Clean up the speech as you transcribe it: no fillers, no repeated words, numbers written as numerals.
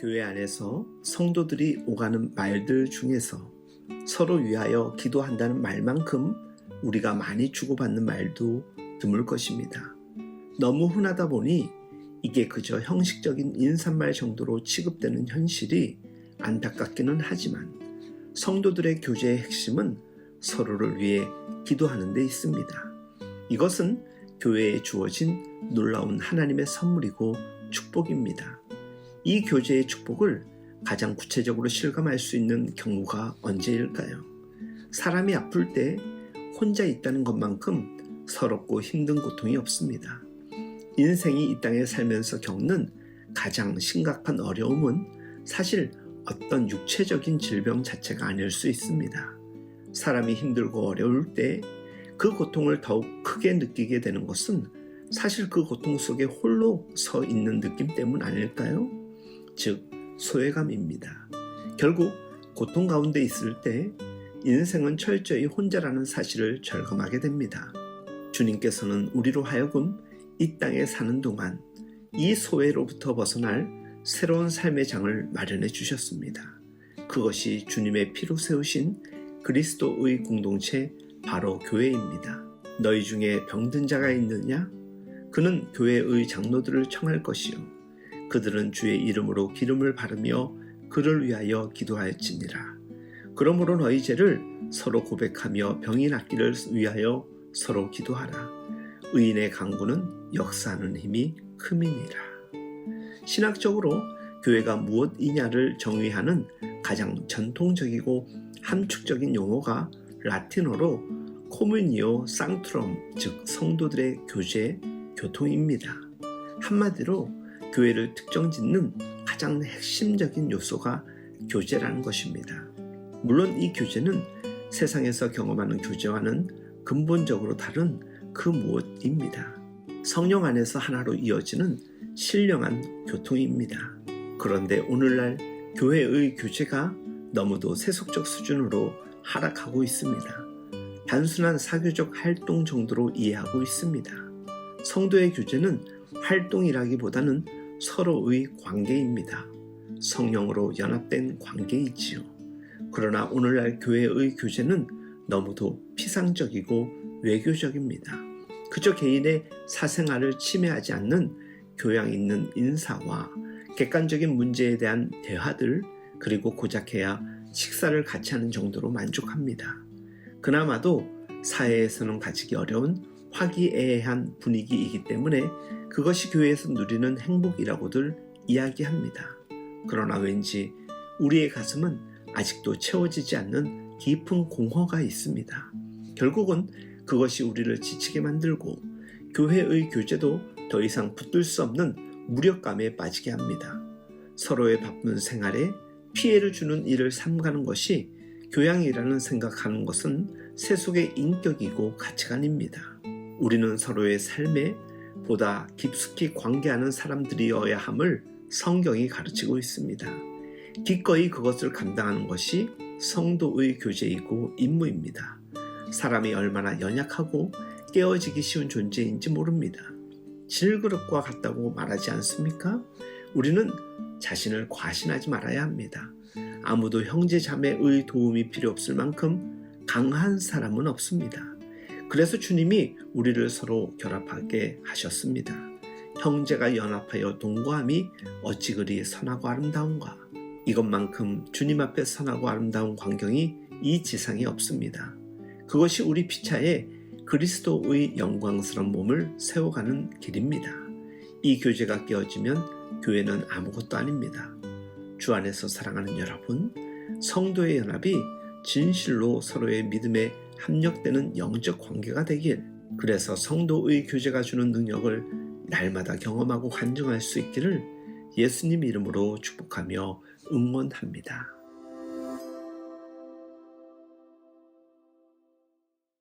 교회 안에서 성도들이 오가는 말들 중에서 서로 위하여 기도한다는 말만큼 우리가 많이 주고받는 말도 드물 것입니다. 너무 흔하다 보니 이게 그저 형식적인 인사말 정도로 취급되는 현실이 안타깝기는 하지만 성도들의 교제의 핵심은 서로를 위해 기도하는 데 있습니다. 이것은 교회에 주어진 놀라운 하나님의 선물이고 축복입니다. 이 교제의 축복을 가장 구체적으로 실감할 수 있는 경우가 언제일까요? 사람이 아플 때 혼자 있다는 것만큼 서럽고 힘든 고통이 없습니다. 인생이 이 땅에 살면서 겪는 가장 심각한 어려움은 사실 어떤 육체적인 질병 자체가 아닐 수 있습니다. 사람이 힘들고 어려울 때 그 고통을 더욱 크게 느끼게 되는 것은 사실 그 고통 속에 홀로 서 있는 느낌 때문 아닐까요? 즉 소외감입니다. 결국 고통 가운데 있을 때 인생은 철저히 혼자라는 사실을 절감하게 됩니다. 주님께서는 우리로 하여금 이 땅에 사는 동안 이 소외로부터 벗어날 새로운 삶의 장을 마련해 주셨습니다. 그것이 주님의 피로 세우신 그리스도의 공동체 바로 교회입니다. 너희 중에 병든 자가 있느냐? 그는 교회의 장로들을 청할 것이요 그들은 주의 이름으로 기름을 바르며 그를 위하여 기도하였지니라. 그러므로 너희 죄를 서로 고백하며 병이 낫기를 위하여 서로 기도하라. 의인의 간구는 역사하는 힘이 큼이니라. 신학적으로 교회가 무엇이냐를 정의하는 가장 전통적이고 함축적인 용어가 라틴어로 코뮤니오 상투럼, 즉 성도들의 교제, 교통입니다. 한마디로 교회를 특정짓는 가장 핵심적인 요소가 교제라는 것입니다. 물론 이 교제는 세상에서 경험하는 교제와는 근본적으로 다른 그 무엇입니다. 성령 안에서 하나로 이어지는 신령한 교통입니다. 그런데 오늘날 교회의 교제가 너무도 세속적 수준으로 하락하고 있습니다. 단순한 사교적 활동 정도로 이해하고 있습니다. 성도의 교제는 활동이라기보다는 서로의 관계입니다. 성령으로 연합된 관계이지요. 그러나 오늘날 교회의 교제는 너무도 피상적이고 외교적입니다. 그저 개인의 사생활을 침해하지 않는 교양 있는 인사와 객관적인 문제에 대한 대화들, 그리고 고작해야 식사를 같이 하는 정도로 만족합니다. 그나마도 사회에서는 가지기 어려운 화기애애한 분위기이기 때문에 그것이 교회에서 누리는 행복이라고들 이야기합니다. 그러나 왠지 우리의 가슴은 아직도 채워지지 않는 깊은 공허가 있습니다. 결국은 그것이 우리를 지치게 만들고 교회의 교제도 더 이상 붙들 수 없는 무력감에 빠지게 합니다. 서로의 바쁜 생활에 피해를 주는 일을 삼가는 것이 교양이라는 생각하는 것은 세속의 인격이고 가치관입니다. 우리는 서로의 삶에 보다 깊숙이 관계하는 사람들이어야 함을 성경이 가르치고 있습니다. 기꺼이 그것을 감당하는 것이 성도의 교제이고 임무입니다. 사람이 얼마나 연약하고 깨어지기 쉬운 존재인지 모릅니다. 질그릇과 같다고 말하지 않습니까? 우리는 자신을 과신하지 말아야 합니다. 아무도 형제 자매의 도움이 필요 없을 만큼 강한 사람은 없습니다. 그래서 주님이 우리를 서로 결합하게 하셨습니다. 형제가 연합하여 동거함이 어찌 그리 선하고 아름다운가. 이것만큼 주님 앞에 선하고 아름다운 광경이 이 지상에 없습니다. 그것이 우리 피차에 그리스도의 영광스러운 몸을 세워가는 길입니다. 이 교제가 깨어지면 교회는 아무것도 아닙니다. 주 안에서 사랑하는 여러분, 성도의 연합이 진실로 서로의 믿음에 합력되는 영적 관계가 되길, 그래서 성도의 교제가 주는 능력을 날마다 경험하고 간증할 수 있기를 예수님 이름으로 축복하며 응원합니다.